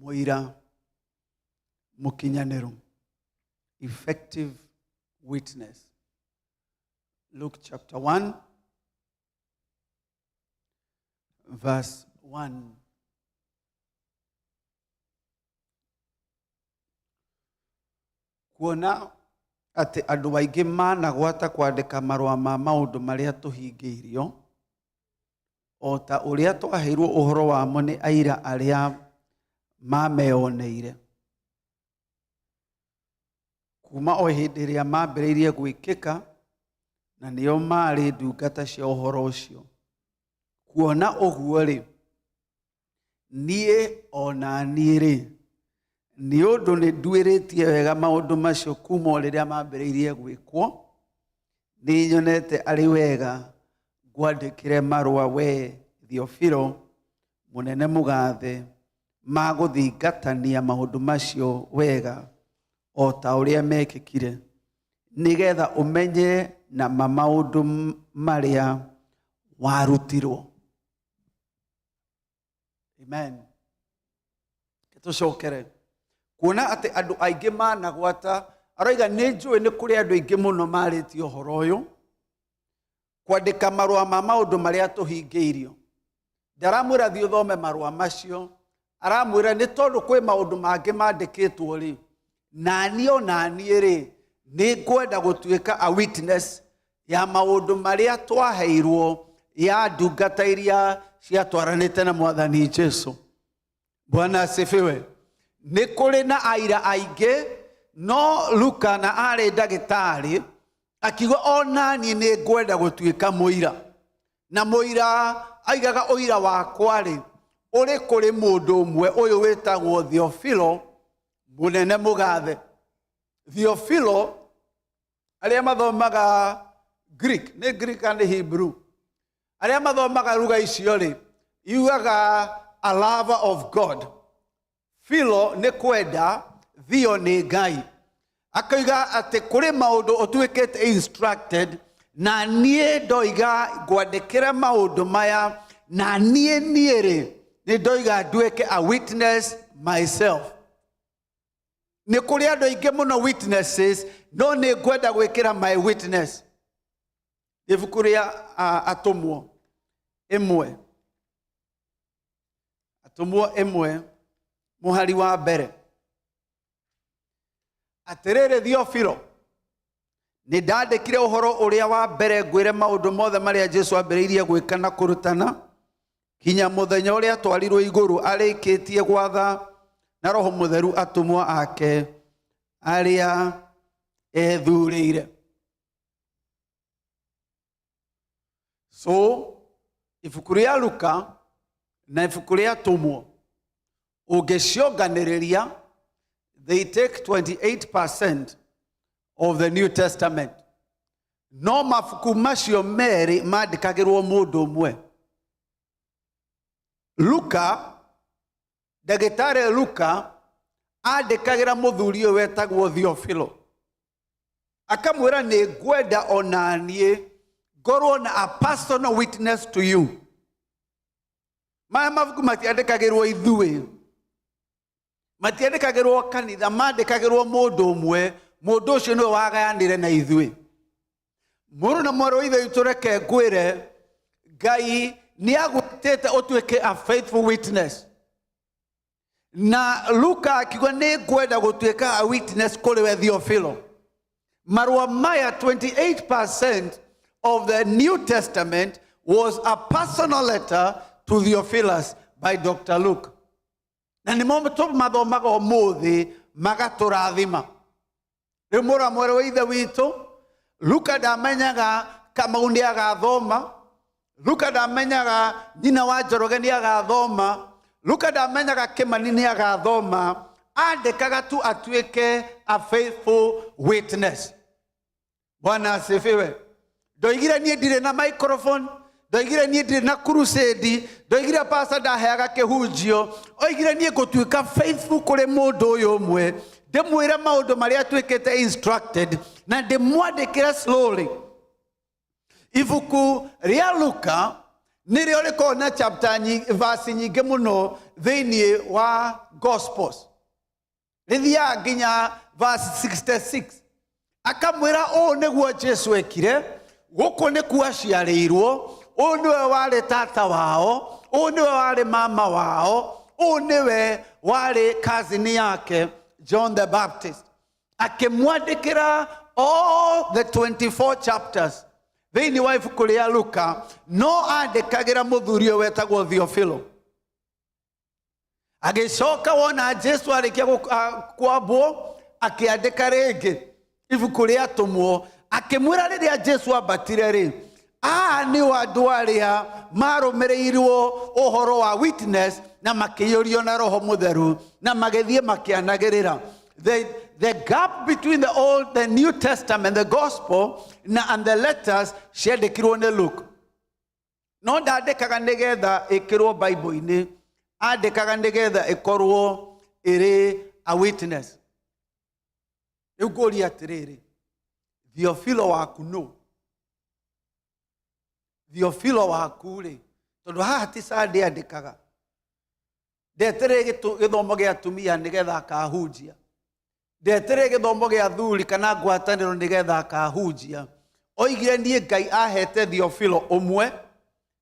Moira mukinyanero. Effective witness. Luke chapter 1, verse 1. Kuona ati andu aingi managwata kwandika marua ma maundu maria tuhingeirio o ta uria twaheirwo uhoro wamo ni aira aria mameoneire kuma o hindi iria mambiriirie gwikika na nio mari ndungata cia uhoro ucio. Kuona uguo ri nie ona nie ri ni undu ni nduiritie wega maundu macio kuma riria mambiriirie gwikwo, ni nyonete ari wega ngwandikire marua we Theophilo munene mugathe maguthingatania maundu macio wega o ta uria mekikire, nigetha umenye na maundu maria warutirwo. Amen. Tucokere kuona ati andu aingi managwata, aroiga ni njui ni kuri andu aingi muno maritio horo uyu kwandika marua ma maundu maria tuhingeirio. Ndaramwira thi uthome marua macio, aramwira ni tondu kwi maundu mangi mandikitwo ri nanie ri ni ngwenda gutuika a witness ya maundu maria twaheirwo ya ndungata iria ciatwaranite na Mwathani Jesu. Bwana asifiwe. Ni kuri na aira aingi, no Luka na ari ndagitari akiuga ona ni ngwenda gutuika muira, na muira aigaga uira wakwa ri uri kuri mundu umwe uyu witagwo Theophilo munene mugathe. Theophilo aria mathomaga Greek, ni Greek and Hebrew, aria mathomaga ruga icio ri yugaga a lover of God. Philo ni kwenda, Theo ni Ngai. Akaiga ati kuri maundu utuikite instructed na nie ndoiga ngwandikira maundu maya na nie ri ni ndoiga nduike a witness myself. Ni kuri andu aingi muno witnesses, no ni ngwenda gwikira my witness. Ibuku ria Atumwo imwe, Atumwo imwe muhari wa mbere. Atiriri Theophilo, ni ndandikire uhoro uria wa mbere ngwire maundu mothe maria Jesu ambiriirie gwika na kurutana kinya muthenya uria twarirwo iguru arikitie gwatha na Roho Mutheru atumwo ake aria ethurire. So ibuku ria Luka na ibuku ria Atumwo ugicionganiriria, they take 28% of the New Testament. No mafuku macio meri mandikagirwo mundu umwe. Luka, ndagitari Luka andikagira muthuri uyu wetagwo Theophilo, akamwira ni ngwenda onanie ngorwo na a personal witness to you. Maya mafuku matiandikagirwo ithui, matiandikagirwo kanitha, mandikagirwo mundu umwe, mundu ucio niwe wagayanire na ithui. Muru na mwaru ithe itureke ngwire Ngai ni agwitite utuike a faithful witness. Na Luka akiuga ni ngwenda gutuika a witness kuri we Theophilo. Marua maya 28% of the New Testament was a personal letter to Theophilus by Dr. Luke. Na ni momo to mathomaga umuthi magaturathima. Riu mura mwere wa ithe witu Luka ndamenyaga Kamau ni agathoma, Luka ndamenyaga nyina wa Njoroge ni agathoma, Luka ndamenyaga Kimani ni agathoma, andikaga tu atuike a faithful witness. Bwana asifiwe. Ndoigire nie ndire na microphone, ndoigire nie ndire na crusade, ndoigire pastor ndaheaga kihunjio, oigire nie gutuika faithful kuri mundu uyu umwe, ndimwira maundu maria atuikite instructed na ndimwandikira slowly. Ibuku ria Luka Nĩrĩo rĩkoragwo na chapter verse nyingĩ mũno thĩinĩ wa Gospels. Rĩthiaga nginya verse 66. Akamwĩra ũũ nĩguo Jesu ekire, gũkũ nĩkuo aciarĩirwo, ũũ nĩwe warĩ tata wao, ũũ nĩwe warĩ mama wao, ũũ nĩwe warĩ cousin yake John the Baptist. Akĩmwandĩkĩra all the 24 chapters thĩinĩ wa ibuku rĩa Luka, no andĩkagĩra mũthuri ũyũ wetagwo Theophilo. Agĩcoka wona Jesu arĩkia kwambwo, akĩandĩka rĩngĩ ibuku rĩa atũmwo, akĩmwĩra rĩrĩa Jesu ambatire rĩ, nĩo andũ arĩa marũmĩrĩirwo ũhoro wa witness na makĩiyũrio na Roho Mũtheru na magĩthiĩ makĩanagĩrĩra. The gap between the New Testament, the Gospel, and the letters, ciandĩkirwo nĩ Luke. No ndandĩkaga nĩgetha ĩkĩrwo Bible-inĩ, andĩkaga nĩgetha ĩkorwo ĩrĩ a witness. Rĩu ngũria atĩrĩrĩ, Theophilo waku nũ? Theophilo waku rĩ, tondũ haha ti Sunday andĩkaga. Ndeterere gĩthomo gĩa atumia nĩgetha akahunjia. Ndeterere gĩthomo gĩa athuri kana ngwatanĩro nĩgetha akahunjia. Oigire niĩ Ngai ahete Theophilo ũmwe,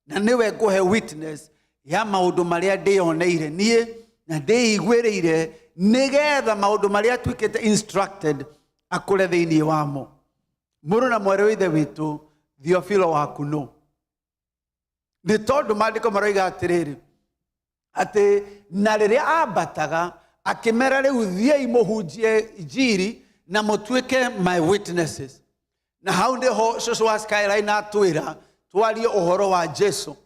na nĩwe ngũhe witness ya maũndũ marĩa ndĩyoneire niĩ na ndĩiguĩrĩire, nĩgetha maũndũ marĩa atuĩkĩte instructed akũre thĩinĩ wamo. Mũrũ na mwarĩ wa ithe witũ, Theophilo waku nũ? Nĩ tondũ maandĩko maroiga atĩrĩrĩ, atĩ na rĩrĩa ambataga akĩmera rĩu thiĩi mũhunjie injiri na mũtuĩke my witnesses. Na hau nĩho cũcũ wa Skyline atwĩra twarie ũhoro wa Jesu.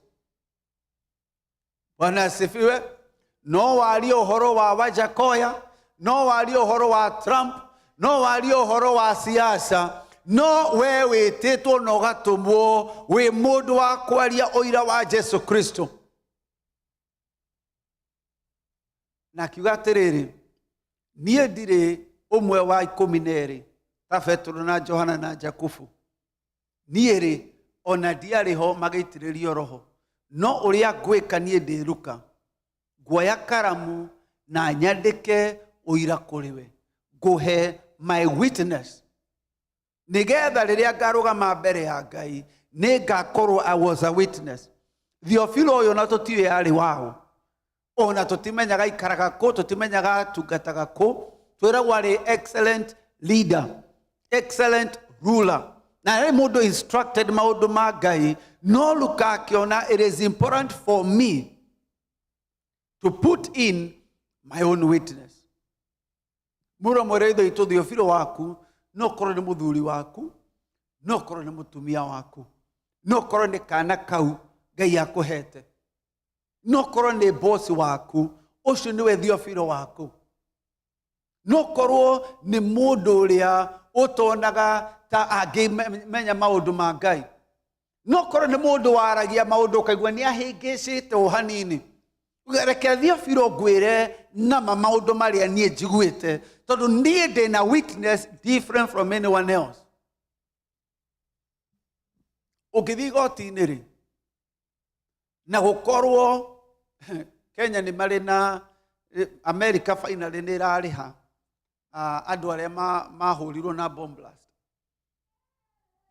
Bwana asifiwe. No warie ũhoro wa Wajakoya, no warie ũhoro wa Trump, no warie ũhoro wa siasa, no we wĩtĩtwo na ũgatũmwo wĩ mũndũ wa kwaria ũira wa Jesu Kristo. Na kiuga atĩrĩrĩ, niĩ ndirĩ ũmwe wa 12 ta Petro na Johana na Jakubu. Niĩ rĩ, ona ndiarĩ ho magĩitĩrĩrio Roho, no ũrĩa ngwĩka niĩ ndĩ Luka, nguoya karamu na nyandĩke ũira kũrĩ we, ngũhe my witness, nĩgetha rĩrĩa ngarũgama mbere ya Ngai nĩngakorwo I was a witness. Theophilo ũyũ na tũtiũĩ arĩ wao, ona tũtimenyaga ikaraga kũ, tũtimenyaga tungataga kũ, twĩragwo arĩ excellent leader, excellent ruler, na arĩ mũndũ instructed maũndũ ma Ngai. No Luka akĩona it is important for me to put in my own witness. Mũrũ mwĩrĩ ithe witũ, Theophilo waku no korwo nĩ mũthuri waku, no korwo nĩ mũtumia waku, no korwo nĩ kana kau Ngai akũhete, no korwo nĩ boss waku, ũcio nĩwe Theophilo waku. No korwo nĩ mũndũ ũrĩa ũtonaga ta angĩmenya maũndũ ma Ngai, no korwo nĩ mũndũ waragia maũndũ ũkaigua nĩ ahĩngĩcĩte o hanini, reke Theophilo ngwĩre nama maũndũ marĩa niĩ njiguĩte, tondũ niĩ ndĩna witness different from anyone else. Ũngĩthiĩ igoti-inĩ rĩ, na gũkorwo Kenya nĩ marĩ na America finally nĩ ĩrarĩha andũ arĩa mahũrirwo na bomb blast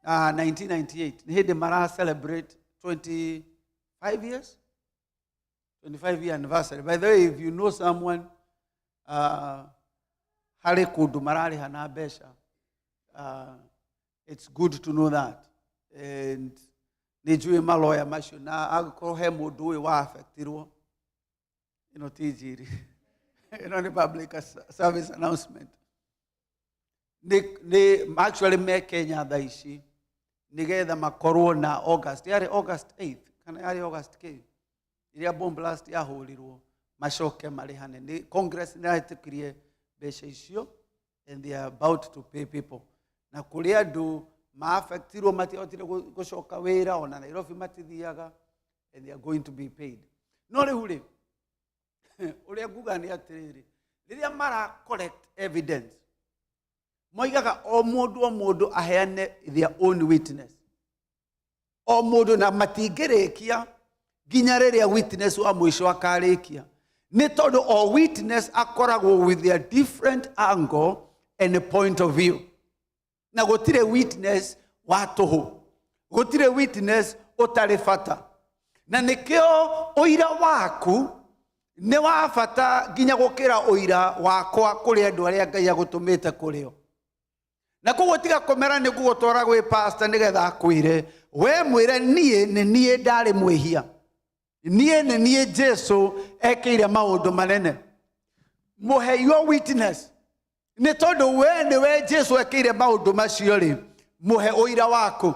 1998, nĩ hĩndĩ mara celebrate 25 years 25-year anniversary. By the way, if you know someone harĩ kũndũ mararĩha na mbeca, it's good to know that. And nĩ njũĩ maloya macio, na agĩkorwo he mũndũ ũyũ wa affectirwo, ti njiri, nĩ public service announcement. Actually me Kenya thaa ici nĩgetha makorwo na August, yarĩ August 8th kana yarĩ August K, iria bomb blast yahũrirwo, macoke marĩhane. Nĩ Congress nĩrahĩtũkirie mbeca icio, and they are about to pay people. Na kũrĩ andũ ma-affectirwo matihotire gũcoka wĩra, ona Nairobi matithiaga, and they are going to be paid. No rĩu rĩ, ũrĩa nguga nĩ atĩrĩrĩ, rĩrĩa mara collect evidence, moigaga o mũndũ aheane their own witness. O mũndũ, na matingĩrĩkia nginya rĩrĩa witness wa mũico akarĩkia. Nĩ tondũ o witness akoragwo with their different angle and a point of view. Na gũtirĩ witness wa tũhũ, gũtirĩ witness ũtarĩ bata. Na nĩkĩo ũira waku nĩ wa bata nginya gũkĩra ũira wakwa kũrĩ andũ arĩa Ngai agũtũmĩte kũrĩ o. Na koguo tiga kũmera nĩ gũgũtwara gwĩ pastor nĩgetha akwĩre, we mwĩre niĩ nĩ niĩ ndarĩ mwĩhia, niĩ nĩ niĩ Jesu ekĩire maũndũ manene. Mũhe your witness. Nĩ tondũ we nĩwe Jesu ekĩire maũndũ macio rĩ, mũhe ũira waku.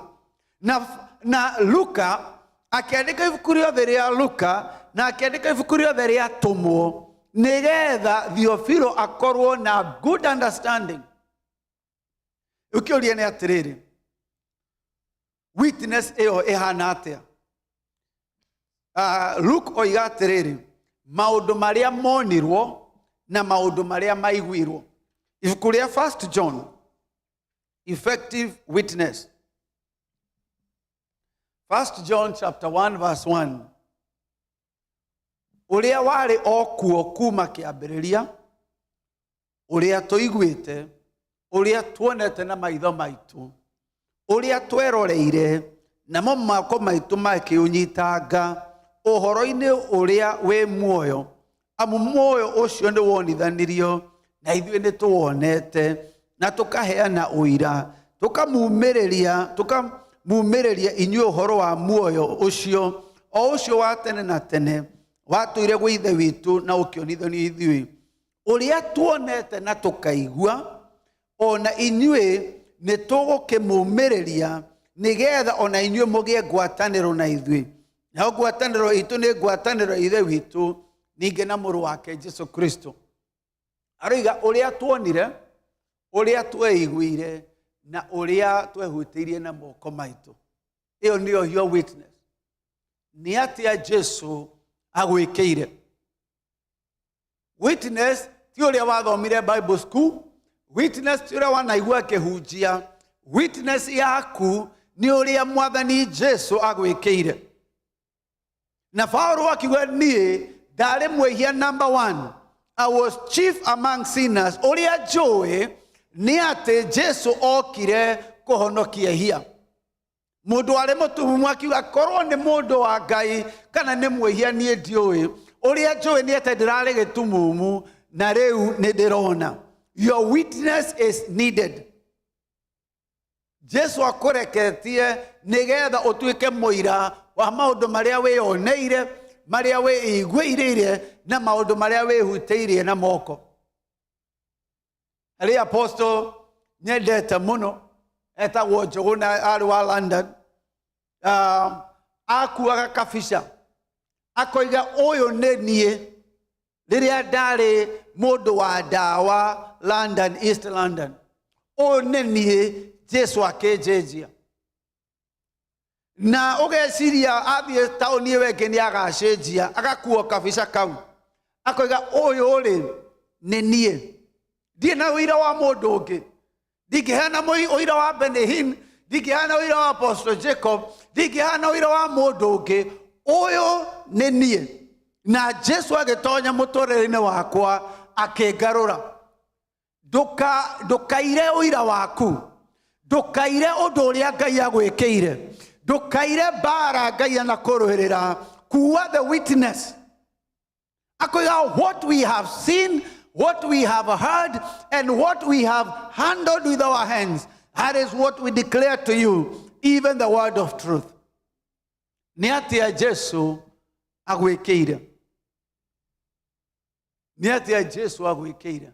Na Luka akĩandĩka ibuku rĩothe rĩa Luka na akĩandĩka ibuku rĩothe rĩa tũmwo nĩgetha Theophilo akorwo na good understanding. Ũkĩũria nĩ atĩrĩrĩ, witness ĩyo ĩhana atĩa? Luke oiga atĩrĩrĩ, maũndũ marĩa monirwo na maũndũ marĩa maiguirwo. Ibuku rĩa 1 John, effective witness. 1 John chapter 1 verse 1. Ũrĩa warĩ o kuo kuma kĩambĩrĩria, ũrĩa tũiguĩte, ũrĩa tuonete na maitho maitũ, ũrĩa tweroreire namo moko maitũ makĩũnyitanga ũhoro-inĩ ũrĩa wĩ muoyo, amu muoyo ũcio nĩ wonithanirio na ithuĩ nĩ tũwonete na tũkaheana ũira, tũkamumĩrĩria inyuĩ ũhoro wa muoyo ũcio, o ũcio wa tene na tene watũire gwĩ ithe witũ na ũkĩonithanio ithuĩ, ũrĩa tuonete na tũkaigua, ona inyuĩ nĩ tũgũkĩmumĩrĩria nĩgetha ona inyuĩ mũgĩe ngwatanĩro na ithuĩ. Na ngwatanĩro itũ nĩ ngwatanĩro ithe witũ ningĩ na mũrũ wake Jesu Kristo. Aroiga ũrĩa tuonire, ũrĩa tweiguire na ũrĩa twehutĩirie na moko maitũ. Ĩyo nĩyo your witness. Nĩ atĩa Jesu agwĩkĩire. Witness ti ũrĩa wathomire Bible school. Witness ti ũrĩa wanaigua kĩhunjia. Witness yaku nĩ ũrĩa Mwathani Jesu agwĩkĩire. Na Paulo akiuga niĩ ndarĩ mwĩhia number 1. I was chief among sinners. Ũrĩa njũĩ nĩ atĩ Jesu okire kũhonokia hia. Mũndũ arĩ mũtumumu akiuga korwo nĩ mũndũ wa Ngai kana nĩ mwĩhia niĩ ndiũĩ. Ũrĩa njũĩ nĩ atĩ ndĩrarĩ gĩtumumu na rĩu nĩ ndĩrona. Your witness is needed. Jesu akũreketie nĩgetha ũtuĩke mũira wa maũndũ marĩa wĩyoneire, marĩa wĩiguĩire na maũndũ marĩa wĩhutĩirie na moko. Harĩ apostle nyendete mũno etagwo Njũgũ na arĩ wa London, akuaga kabica akoiga ũyũ nĩ niĩ rĩrĩa ndarĩ mũndũ wa ndawa London, East London. Ũyũ nĩ niĩ Jesu akĩnjĩnjia. Na ũgeciria athiĩ taũni ĩyo ĩngĩ nĩ agacenjia agakuo kabica kau akoiga ũyũ rĩ nĩ niĩ. Ndirĩ na ũira wa mũndũ ũngĩ. Ndingĩheana ũira wa Benjamin, ndingĩheana ũira wa Apostle Jacob, ndingĩheana ũira wa mũndũ ũngĩ. Ũyũ nĩ niĩ. Na Jesu agĩtonya mũtũrĩre-inĩ wakwa akĩngarũra. Ndũkaire ũira waku. Ndũkaire ũndũ ũrĩa Ngai agwĩkĩire. Ndũkaire mbara Ngai anakũrũĩrĩra. Kuua the witness. Akoiga what we have seen, what we have heard, and what we have handled with our hands, that is what we declare to you, even the word of truth. Nĩ atĩa Jesu agwĩkĩire. Nĩ atĩa Jesu agwĩkĩire.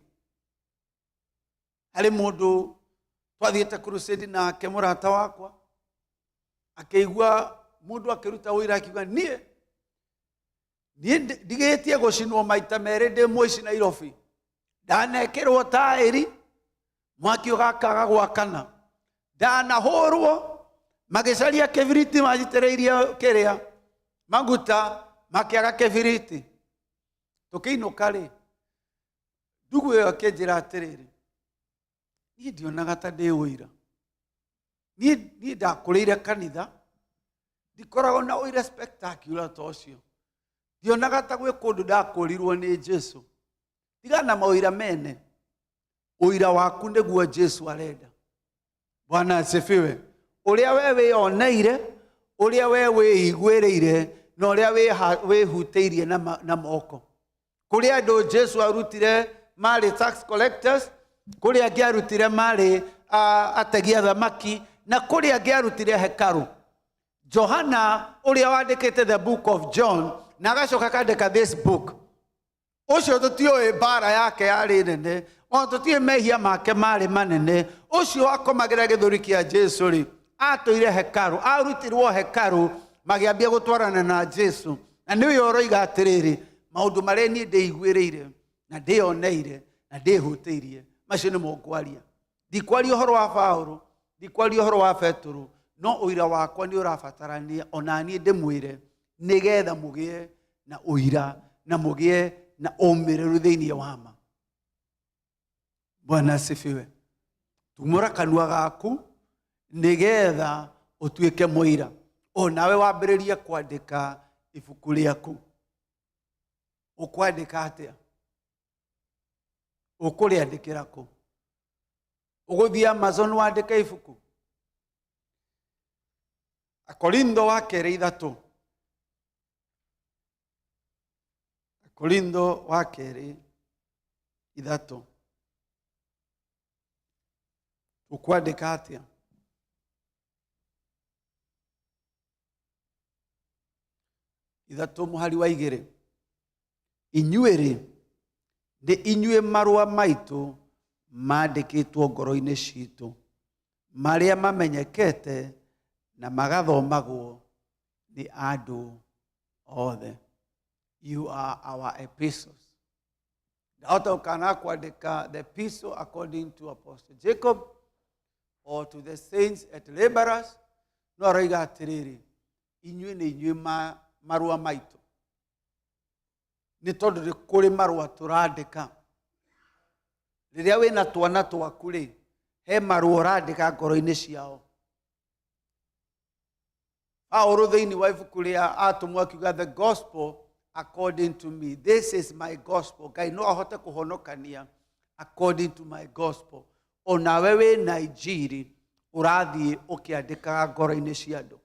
Harĩ mũndũ twathiĩte crusade nake mũrata wakwa akĩigua mũndũ akĩruta ũira akiuga niĩ ndigĩtie gũcinwo maita merĩ ndĩ mũici Nairobi. Ndanekĩrwo taĩri mwaki ũgakaga gwakana. Ndanahũrwo magĩcaria kĩbiriti majitĩrĩirie kĩrĩa maguta makĩaga kĩbiriti. Tũkĩinũka rĩ ndugu ĩyo akĩnjĩra atĩrĩrĩ, niĩ ndionaga ta ndĩ ũira. Niĩ ndakũrĩire kanitha ndikoragwo na ũira spectacular ta ũcio. Ndionaga ta gwĩ kũndũ ndakũrirwo nĩ Jesu. Tiga na maũira mene. Ũira waku nĩguo Jesu arenda. Bwana asifiwe. Ũrĩa we wĩoneire, ũrĩa we wĩiguĩrĩire, na ũrĩa wĩhutĩirie na moko. Kũrĩ andũ Jesu arutire marĩ tax collectors, kũrĩ angĩ arutire marĩ ategi a thamaki, na kũrĩ angĩ arutire hekaru. Johana ũrĩa wandĩkĩte the book of John, na agacoka akandĩka this book. Ũcio tũtiũĩ mbara yake yarĩ nene, ona tũtiũĩ mehia make marĩ manene. Ũcio akomagĩra gĩthũri kĩa Jesu rĩ, atũire hekaru, arutirwo hekaru, magĩambia gũtwarana na Jesu. Na nĩwe ũroiga atĩrĩrĩ, maũndũ marĩa niĩ ndĩiguĩrĩire na ndĩoneire na ndĩhutĩirie, macio nĩmo ngwaria. Ndikwaria ũhoro wa Paũlũ, ndikwaria ũhoro wa Petro, no ũira wakwa nĩ ũrabatarania ona niĩ ndĩmwĩre, nĩgetha mũgĩe na ũira na mũgĩe na ũmĩrĩru thĩinĩ wa ma. Bwana asifiwe. Tumũra kanua gaku nĩgetha ũtuĩke mũira. O nawe wambĩrĩrie kwandĩka ibuku rĩaku. Ũkwandĩka atĩa? Ũkũrĩandĩkĩra kũ? Ũgũthiĩ Amazon wandĩke ibuku? Akorintho wa kerĩ 3. Akorintho wa kerĩ 3. Ũkwandĩka atĩa? Ithatũ mũhari wa 2. Inyuĩ nĩ inyuĩ marũa maitũ mandĩkĩtwo ngoro-inĩ citũ, marĩa mamenyekete na magathomagwo nĩ andũ othe. You are our epistles. Ndahota kana kwandĩka the epistle according to Apostle Jacob or to the saints at laborers. No aroiga atĩrĩrĩ, inyuĩ nĩ inyuĩ marũa maitũ. Nĩ tondũ nĩ kũrĩ marũa tũrandĩka. Rĩrĩa wĩna twana twaku rĩ, he marũa ũrandĩka ngoro-inĩ ciao. Paũlũ thĩinĩ wa ibuku rĩa atũmwo akiuga the gospel according to me. This is my gospel. Ngai no ahote kũhonokania according to my gospel. Onawe wĩ Nigeria ũrathiĩ ũkĩandĩkaga ngoro-inĩ cia andũ.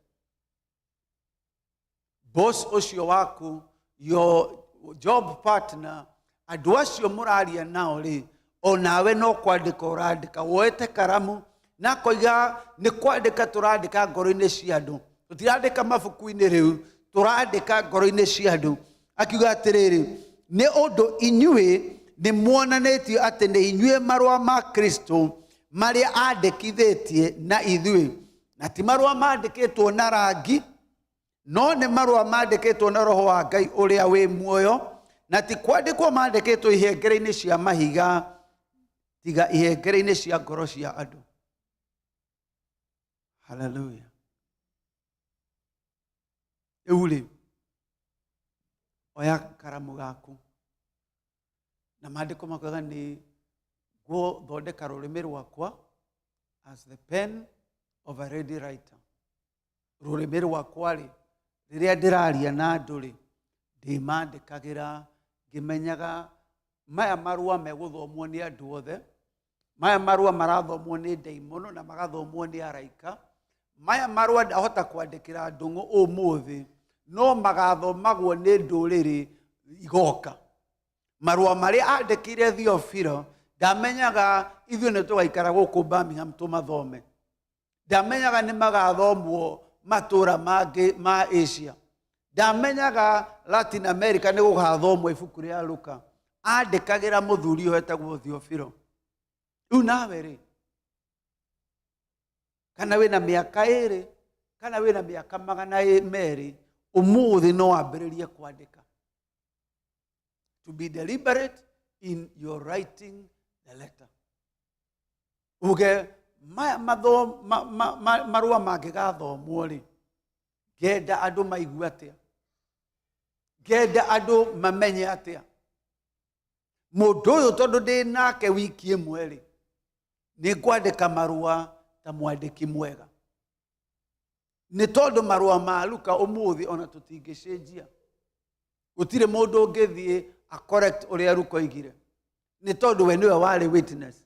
Boss ũcio waku, your job partner, andũ acio mũraria nao rĩ, onawe no kwandĩka ũrandĩka. Woete karamu na koiga nĩ kwandĩka tũrandĩka ngoro-inĩ cia andũ. Tũtirandĩka mabuku-inĩ rĩu, tũrandĩka ngoro-inĩ cia andũ. Akiuga atĩrĩrĩ, nĩ ũndũ inyuĩ nĩ muonanĩtio atĩ nĩ inyuĩ marũa ma Kristo marĩa andĩkithĩtie na ithuĩ. Na ti marũa mandĩkĩtwo na rangi, no nĩ marũa mandĩkĩtwo na Roho wa Ngai ũrĩa wĩ muoyo, na ti kwandĩkwo mandĩkĩtwo ihengere-inĩ cia mahiga, tiga ihengere-inĩ cia ngoro cia andũ. Hallelujah. Rĩu oya karamu gaku na maandĩko makwega nĩ gũthondeka rũrĩmĩ rwakwa as the pen of a ready writer. Rũrĩmĩ rwakwa rĩ, rĩrĩa ndĩraria na andũ rĩ, ndĩmandĩkagĩra ngĩmenyaga maya marũa megũthomwo nĩ andũ othe, maya marũa marathomwo nĩ ndaimono na magathomwo nĩ araika, maya marũa ndahota kwandĩkĩra ndũng'ũ ũmũthĩ, no magathomagwo nĩ ndũrĩrĩ igoka. Marũa marĩa andĩkĩire Theophilo, ndamenyaga ithuĩ nĩ tũgaikara gũkũ Birmingham tũmathome. Ndamenyaga nĩ magathomwo matũũra mangĩ ma Asia. Ndamenyaga Latin America nĩ gũgathomwo ibuku rĩa Luka. Andĩkagĩra mũthuri ũyũ wetagwo Theophilo. Rĩu nawe rĩ, kana wĩna mĩaka 2 kana wĩna mĩaka 200, ũmũthĩ no wambĩrĩrie kwandĩka. To be deliberate in your writing the letter. Uge marũa mangĩgathomwo rĩ, ngenda andũ maigue atĩa, ngenda andũ mamenye atĩa. Mũndũ ũyũ tondũ ndĩ nake wiki ĩmwe rĩ, nĩ ngwandĩka marũa ta mwandĩki mwega. nĩ tondũ marũa ma Luka ũmũthĩ ona tũtingĩcenjia. Gũtirĩ mũndũ ũngĩthiĩ a correct ũrĩa Luka oigire. Nĩ tondũ we nĩwe warĩ witness.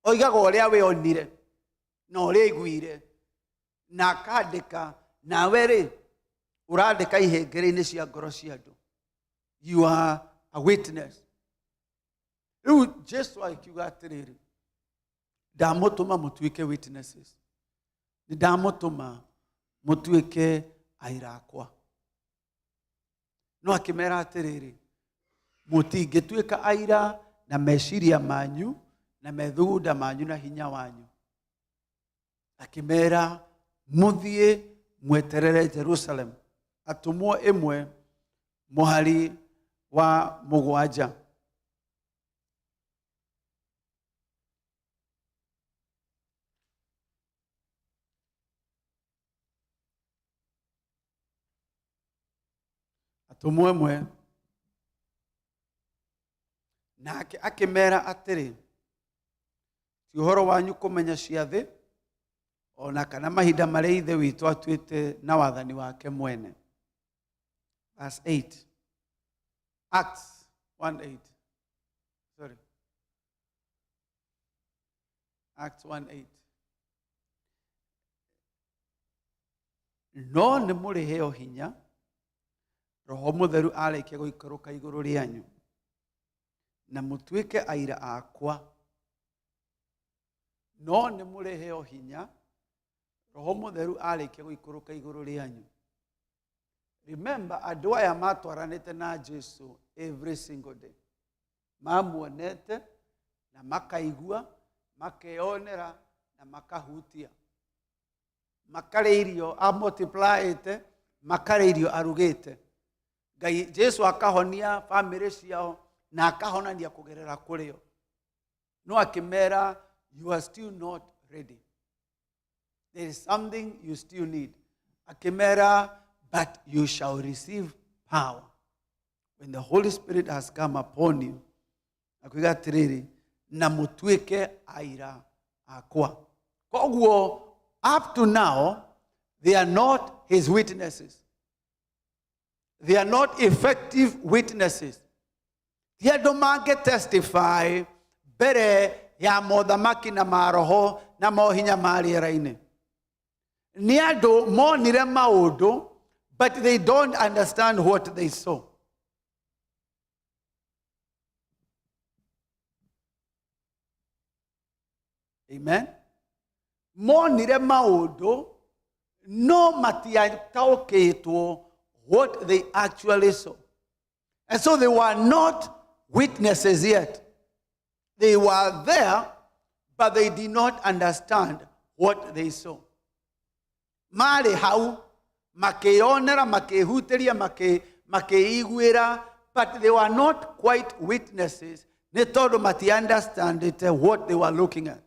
Oigaga ũrĩa we onire na ũrĩa aiguire na akandĩka, nawe rĩ ũrandĩka ihengere-inĩ cia ngoro cia andũ. You are a witness. Rĩu Jesu akiuga atĩrĩrĩ, ndamũtũma mũtuĩke witnesses. Nĩ ndamũtũma mũtuĩke aira akwa. No akĩmera atĩrĩrĩ, mũtingĩtuĩka aira na meciria manyu na methugunda manyu na hinya wanyu. Akĩmera mũthiĩ mweterere Jerusalem, atũmwo ĩmwe mũhari wa mũgwanja. Atũmwo ĩmwe nake akĩmera atĩrĩ, ti ũhoro wanyu kũmenya ciathĩ ona kana mahinda marĩa ithe witũ atuĩte na wathani wake mwene. Verse 8. Acts 1:8. Sorry. Acts 1:8. No nĩ mũrĩheo hinya Roho Mũtheru arĩkia gũikũrũka igũrũ rĩanyu, na mũtuĩke aira akwa. No nĩ mũrĩheo hinya Roho Mũtheru arĩkia gũikũrũka igũrũ rĩanyu. Remember, andũ aya matwaranĩte na Jesu every single day. Mamuonete na makaigua, makeyonera na makahutia. Makarĩa irio amultiplyĩte, makarĩa irio arugĩte. Ngai Jesu akahonia family ciao na akahonania kũgerera kũrĩo. No akĩmera, you are still not ready. There is something you still need. Akĩmera, but you shall receive power when the Holy Spirit has come upon you. Akuiga atĩrĩrĩ, na mũtuĩke aira akwa. Koguo, up to now, they are not his witnesses. They are not effective witnesses. Ti andũ mangĩ testify mbere ya mothamaki na maroho na mohinya ma rĩera-inĩ. Nĩ andũ monire maũndũ, but they don't understand what they saw. Amen. Monire maũndũ, no matiataũkĩtwo what they actually saw. And so they were not witnesses yet. They were there, but they did not understand what they saw. Marĩ hau, makĩonera, makĩhutĩria, makĩiguĩra, but they were not quite witnesses. Nĩ tondũ mati-understandĩte what they were looking at.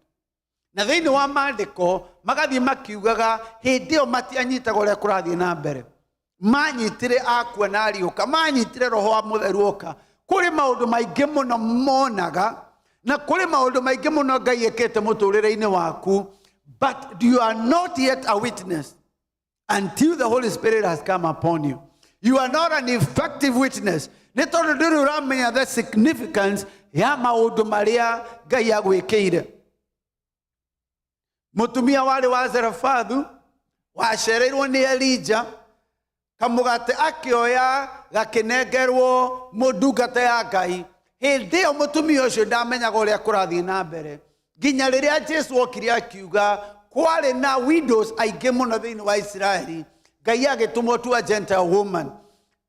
Na thĩinĩ wa maandĩko, magathiĩ makiugaga, hĩndĩ ĩyo matianyitaga ũrĩa kũrathiĩ na mbere. Manyitire akua na ariũka, manyitire Roho wa Mũtheru oka. Kũrĩ maũndũ maingĩ mũno monaga, na kũrĩ maũndũ maingĩ mũno Ngai ekĩte mũtũrĩre-inĩ waku, but you are not yet a witness until the Holy Spirit has come upon you. You are not an effective witness. Nĩ tondũ ndũrĩ ũramenya the significance ya maũndũ marĩa Ngai agwĩkĩire. Mũtumia warĩ wa Zarefathu wacereirwo nĩ Elija, kamũgate akĩoya gakĩnengerwo mũndungata ya Ngai. Hĩndĩ ĩyo mũtumia ũcio ndamenyaga ũrĩa kũrathiĩ na mbere. Nginya rĩrĩa Jesu okire akiuga kwarĩ na widows aingĩ mũno thĩinĩ wa Isiraeli, Ngai agĩtũmwo to a Gentile woman.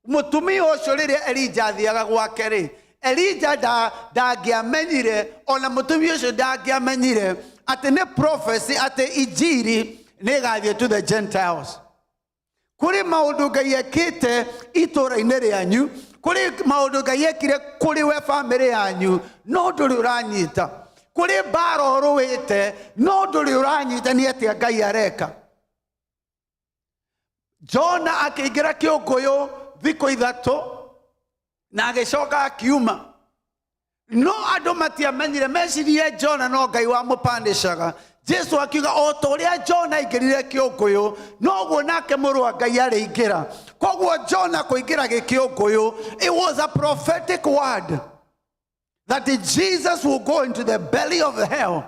Mũtumia ũcio rĩrĩa Elija athiaga gwake rĩ, Elija ndangĩamenyire, ona mũtumia ũcio ndangĩamenyire atĩ nĩ prophecy atĩ injiri nĩ ĩgathiĩ to the Gentiles. Kũrĩ maũndũ Ngai ekĩte itũũra-inĩ rĩanyu, kũrĩ maũndũ Ngai ekire kũrĩ we family yanyu, no ndũrĩ ũranyita. Kũrĩ mbara ũrũĩte, no ndũrĩ ũranyita nĩ atĩa Ngai areka. Jona akĩingĩra kĩũngũyũ thikũ ithatũ na agĩcoka akiuma. no andå matiamenyire mecirie Jona no Ngai wamũpandishaga. Jesu akiuga o ta ũrĩa Jona aingĩrire Kĩũngũyũ noguo nake mũrũ wa Ngai arĩingĩra. Koguo Jona kũingĩra Gĩkĩũngũyũ, it was a prophetic word that Jesus will go into the belly of hell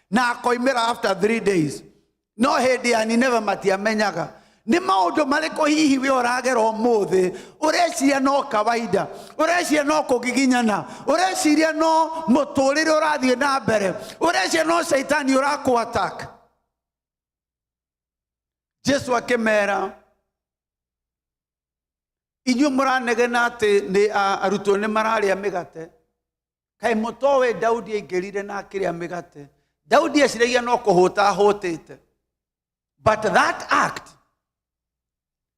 na akoimĩra after 3 days. No hĩndĩ ya Nineve matiamenyaga. Nĩ maũndũ marĩkũ hihi we ũragera ũmũthĩ ũreciria no kawaida, ũreciria no kũgiginyana, ũreciria no mũtũrĩre ũrathiĩ na mbere, ũreciria no Saitani ũrakũ attack? Jesu akĩmera, inyuĩ mũranegena atĩ nĩ arutwo nĩ mararĩa mĩgate. Kaĩ mũtoĩ Daudi aingĩrire na akĩrĩa mĩgate? Daudi eciragia no kũhũta ahũtĩte. But that act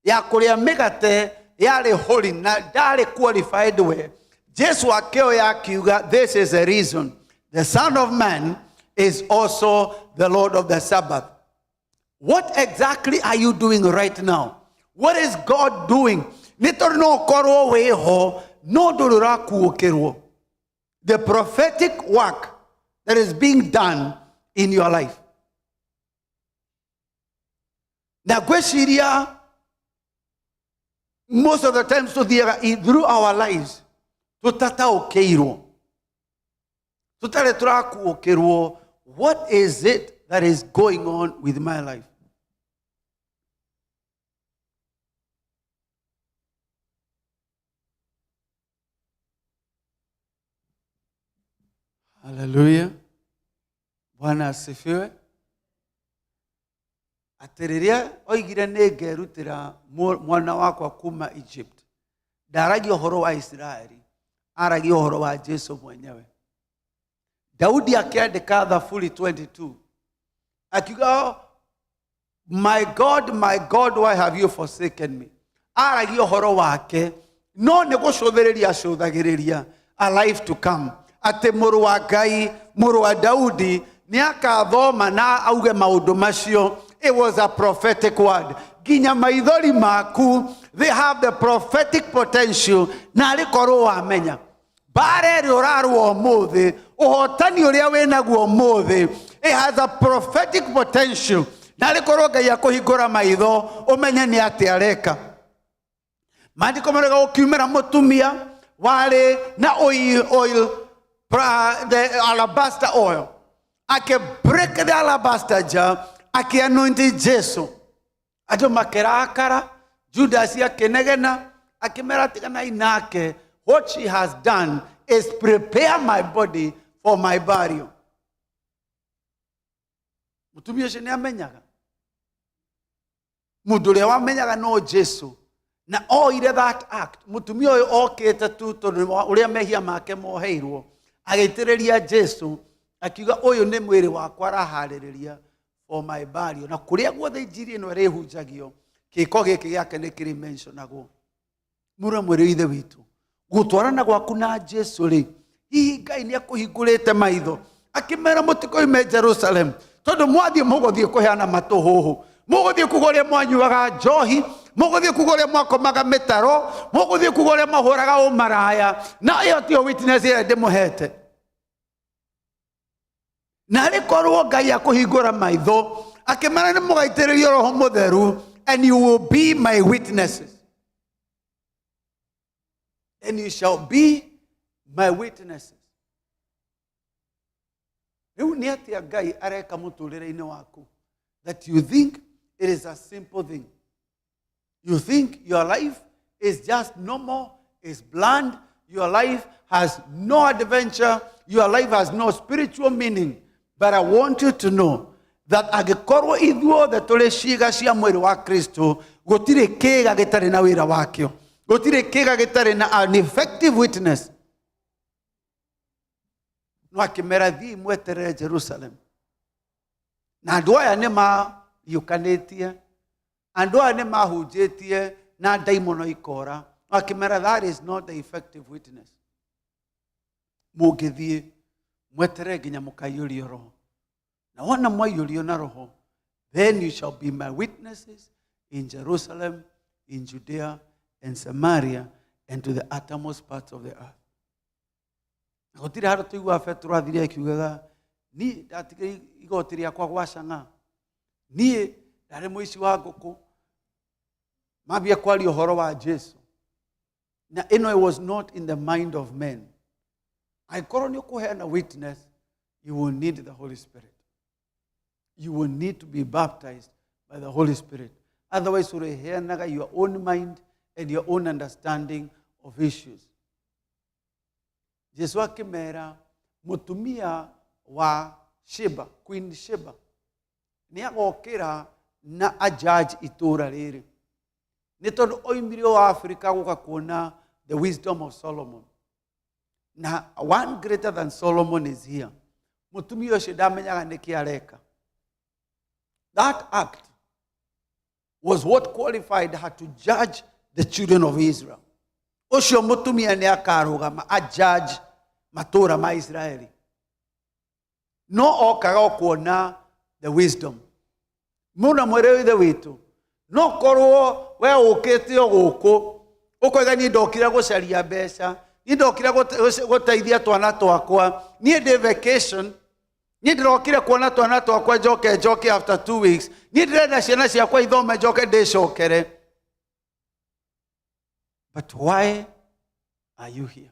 ya kũrĩa mĩgate yarĩ holy na ndarĩ qualified we. Jesu akĩoya akiuga, this is the reason the Son of Man is also the Lord of the Sabbath. What exactly are you doing right now? What is God doing? Nĩ tondũ no ũkorwo wĩho no ndũrĩ ũrakuũkĩrwo. The prophetic work that is being done in your life. Na gwĩciria most of the times through our lives tutataũkĩirwo, tutarĩ tũrakuũkĩrwo. What is it that is going on with my life? Hallelujah. Bwana asifiwe. Atĩ rĩrĩa oigire nĩngerutĩra mwana wakwa kuma Egypt, ndaragia ũhoro wa Israeli, aragia ũhoro wa Jesu mwenyewe. Daudi akiandĩka Thaburi 22 akiuga, my God, why have you forsaken me? Aragia ũhoro wake, no nĩ gũcũthĩrĩria acũthagĩrĩria a life to come. Atĩ mũrũ wa Ngai, mũrũ wa Daudi nĩakathoma na auge maũndũ macio. It was a prophetic word. Ginya maithori maku, they have the prophetic potential. Na alikorwo wamenya. Bare rĩũrarwo ũmũthĩ, ũhotani ũrĩa wĩnaguo ũmũthĩ, it has a prophetic potential. Na alikorwo Ngai akũhingũra maitho, ũmenye nĩ atĩ areka. Maandĩko marauga gũkiumĩra mũtumia warĩ na oil, the alabaster oil. Break the alabaster jar. Akianointi Jesu. Andũ makĩrakara, Judas akĩnegena, akĩmera tigana inake. What she has done is prepare my body for my burial. Mũtumia ũcio nĩamenyaga. Mũndũ ũrĩa wamenyaga no Jesu. Na oire that act. Mũtumia ũyũ okĩte tu tondũ ũrĩa mehia make moheirwo. Agĩitĩrĩria Jesu, akiuga ũyũ nĩ mwĩrĩ wakwa araharĩrĩria for my burial. Na kuria guothe injiri ĩno ĩrĩhunjagio, gĩko gĩkĩ gĩake nĩ kĩrĩ mentionagwo. Mũrũ mwĩrĩ ithe witũ, gũtwarana gwaku na Jesu rĩ, hihi Ngai nĩ akũhingũrĩte maitho, akĩmera mũtikoime Jerusalem, tondũ mwathiĩ mũgũthiĩ kũheana matũhũhũ, mũgũthiĩ kuga ũrĩa mwanyuaga njohi, mũgũthiĩ kuga ũrĩa mwakomaga mĩtaro, mũgũthiĩ kuga ũrĩa mahũraga ũmaraya, na ĩyo tiyo witness ĩrĩa ndĩmũhete. Na alikorwo Ngai akũhingũra maitho, akĩmera nĩ mũgaitĩrĩrio Roho Mũtheru, and you will be my witnesses. And you shall be my witnesses. Rĩu nĩ atĩa Ngai areka mũtũrĩre-inĩ waku, that you think it is a simple thing. You think your life is just normal, is bland, your life has no adventure, your life has no spiritual meaning. But I want you to know that agĩkorwo ithuothe tũrĩ ciĩga cia mwĩrĩ wa Kristo, gũtirĩ kĩĩga gĩtarĩ na wĩra wakĩo, gũtirĩ kĩĩga gĩtarĩ na an effective witness. No akĩmera thiĩ mweterere Jerusalem. Na andũ aya nĩ mariũkanĩtie, andũ aya nĩ mahunjĩtie na ndaimono ikora. No akĩmera that is not the effective witness. Mũngĩthiĩ mweterere nginya mũkaiyũrio Roho. Na wona mwaiyũrio na Roho, then you shall be my witnesses in Jerusalem, in Judea, and Samaria, and to the uttermost parts of the earth. Gutire handu tuigua Petro athire akiugaga ni ndatigire igoti riakwa gwacanga ni ndari muici wa nguku mambia kwaria uhoro wa Jesu na ino it was not in the mind of men. Aikorwo ni ukuheana witness, you will need the Holy Spirit. You will need to be baptized by the Holy Spirit. Otherwise ureheanaga your own mind and your own understanding of issues. Jesu akimera mutumia wa Sheba, Queen Sheba, ni agokira na a judge itura riri. Ni tondu oimire wa Africa guka kuona the wisdom of Solomon. Na one greater than Solomon is here. Mutumia ucio ndamenyaga niki areka. That act was what qualified her to judge the children of Israel. Ucio mutumia ni akarugama a judge matura ma Israeli. No okaga kuona the wisdom. Muna mwerewe witu. No korwo we ukite oguku ukoiga ni ndokira gucaria mbeca, ni ndokira guteithia twana twakwa, ni ndi vacation, ni ndokira kuona twana twakwa njoke after 2 weeks, ni ndirenda ciana ciakwa ithome njoke ndicokere. But why are you here?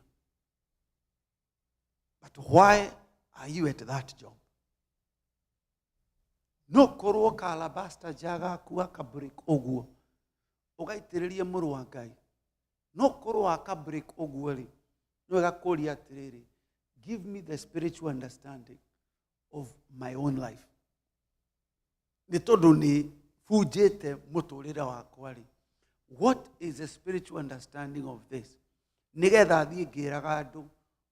But why are you at that job? No korwo ka alabaster jaga kuwa ka break oguo ugaitiriria muru wa Ngai. No korwo aka break oguo ri no gakuria atiriri, give me the spiritual understanding of my own life. Ni tondu ni fujete muturira wakwa ri, what is the spiritual understanding of this? Nigetha thie ngiraga andu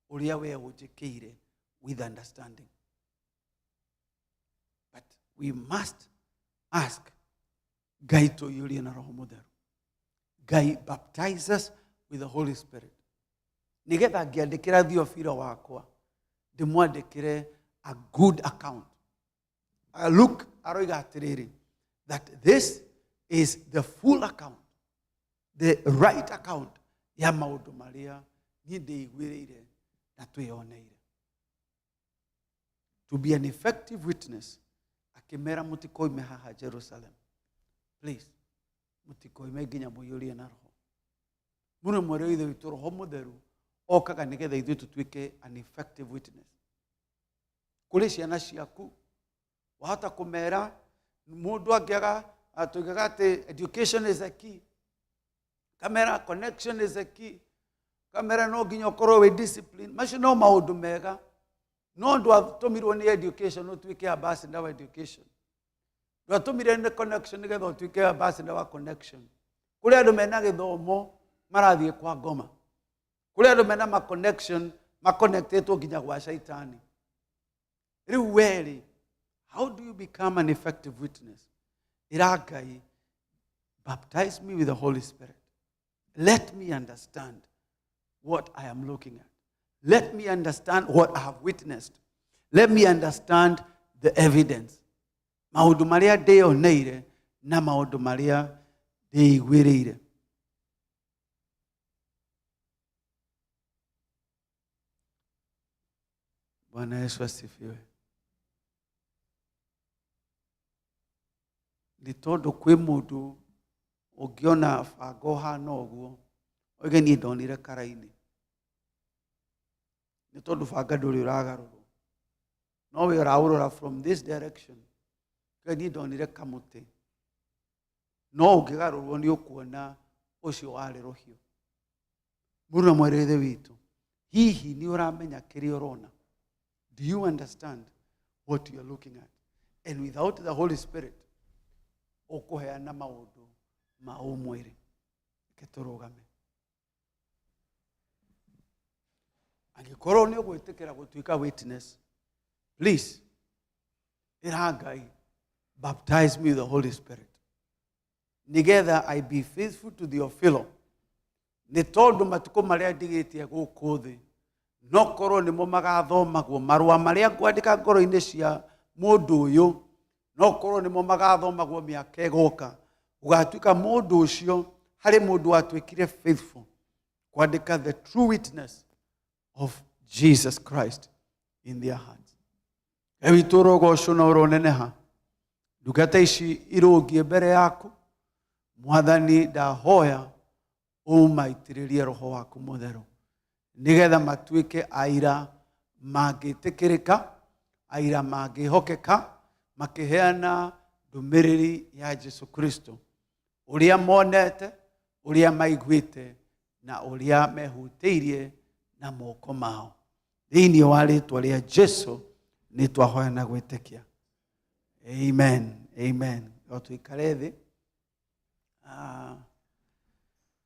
uria we unjikire with understanding. But we must ask Ngai tuyurie na Roho Mutheru. Ngai baptize us with the Holy Spirit. Nigetha ngiandikira Theophilo wakwa ndimwandikire a good account. Look aroiga atiriri, that this is the full account, the right account ya maundu maria ni ndeiguirire na tweyoneire. To be an effective witness, akimera mutikoime haha Jerusalem. Please, mutikoime nginya muyurie na Roho. Muno mwere ithe witu Roho Mutheru okaga nigetha ithuĩ tutuĩke an effective witness. Kuri ciana ciaku wahota kumera mundu angiaga atugaga ati education is a key, kamera connection is a key, kamera no nginya ukorwo wi discipline. Macio no maundu mega, no ndu atumirwo ni education no tuike ambassador wa education, ndu atumire ni connection nigetha tuike ambassador wa connection. Kuri andu mena githomo marathie kwa ngoma, kuri andu mena ma connection connected nginya gwa shaitani. Riu weri, how do you become an effective witness? Iragai, baptize me with the Holy Spirit. Let me understand what I am looking at. Let me understand what I have witnessed. Let me understand the evidence. Maundu maria ndeyoneire na maundu maria ndeiguirire. Bwana Yesu asifiwe. Ni tondu kwi mundu ungiona bango hana uguo oige ni ndonire karaini, ni tondu banga nduri uragarurwo, no we uraurora from this direction oige ni ndonire kamuti, no ungigarurwo ni ukuona ucio wari ruhiu. Muruna mwerethe witu, hihi ni uramenya kiri urona? Do you understand what you are looking at? And without the Holy Spirit, ukuheana maundu ma umwiri. Keturugame. Angikorwo ni ugwitikira gutuika witness, please, iragai, baptize me with the Holy Spirit. Nigether I be faithful to Theophilo. Ni tondu matuko maria ndigitie guku thi, no korwo nimo magathomagwo marua maria ngwandika ngoro-ini cia mundu uyu, no korwo nimo magathomagwo miaka igoka, ugatuika mundu ucio hari mundu atuikire faithful kwandika the true witness of Jesus Christ in their hearts. Ewi turogo shuna uroneneha. Ndungata ici irũngiĩ mbere yaku. Mwathani ndahoya ũmaitĩrĩrie roho waku mũtheru, nĩgetha matuĩke aira mangĩtĩkĩrĩka, aira mangĩhokeka, makĩheana ndũmĩrĩri ya Jesu Kristo, ũrĩa monete, ũrĩa maiguĩte, na ũrĩa mehutĩirie na moko mao. Thĩinĩ wa rĩĩtwa rĩa Jesu nĩ twahoya na gwĩtĩkia. Amen. Amen. Tuikare thĩ.